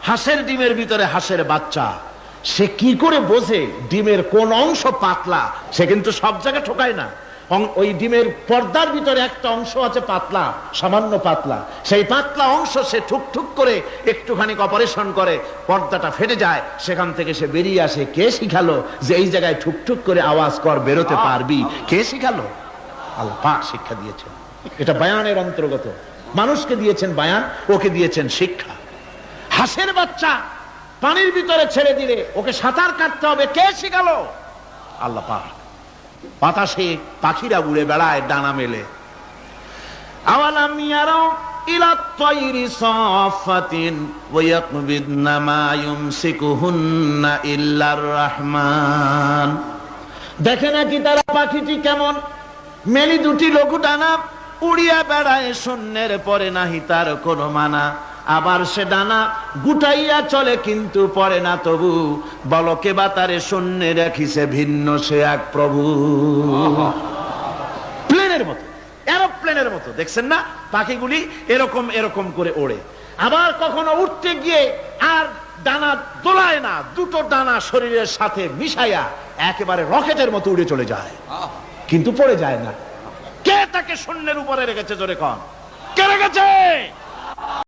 হাঁসের ডিমের ভিতরে হাঁসের বাচ্চা, সে কি করে বোঝে ডিমের কোন অংশ পাতলা? সে কিন্তু সব জায়গায় ঠকায় না। ওই ডিমের পর্দার ভিতরে একটা অংশ আছে পাতলা, সামান্য পাতলা, সেই পাতলা অংশ সে ঠুকঠুক করে একটুখানি অপারেশন করে, পর্দাটা ফেটে যায়, সেখান থেকে সে বেরিয়ে আসে। কে শিখালো যে এই জায়গায় ঠুকঠুক করে আওয়াজ কর, বেরোতে পারবি? কে শিখালো? আল্লাহ পাক শিক্ষা দিয়েছেন। এটা বায়ানের অন্তর্গত। মানুষকে দিয়েছেন বায়ান, ওকে দিয়েছেন শিক্ষা। হাঁসের বাচ্চা পানির ভিতরে ছেড়ে দিলে ওকে সাঁতার কাটতে হবে, কে শিখালো? আল্লাহ পাক। বাতাসে পাখিরা উড়ে বেড়ায় ডানা মেলে। আওয়ালাম ইয়ারাও ইলা তায়রি সাফাতিন ওয়া ইয়াকবিদনা মা ইউমসিকুহুন্না ইল্লার রহমান। দেখে নাকি তারা পাখিটি কেমন? মেলি দুটি লঘু ডানা, উড়িয়া বেড়ায় শূন্যের পরে নাহি তার কোনো মানা। আবার সে ডানা গুটাইয়া চলে কিন্তু পরে না তবু, বলকে বাতারে শূন্যে রাখিছে ভিন্ন সে এক প্রভু। প্লেনের মতো, এরোপ্লেনের মতো, দেখছেন না পাখিগুলি এরকম এরকম করে ওড়ে। আবার কখনো উঠতে গিয়ে আর ডানা দোলায় না, দুটো ডানা শরীরের সাথে মিশাইয়া একেবারে রকেটের মতো উড়ে চলে যায়, কিন্তু পড়ে যায় না। কে তাকে শূন্যের উপরে রেখেছে? জোরে কন, কে রেখেছে?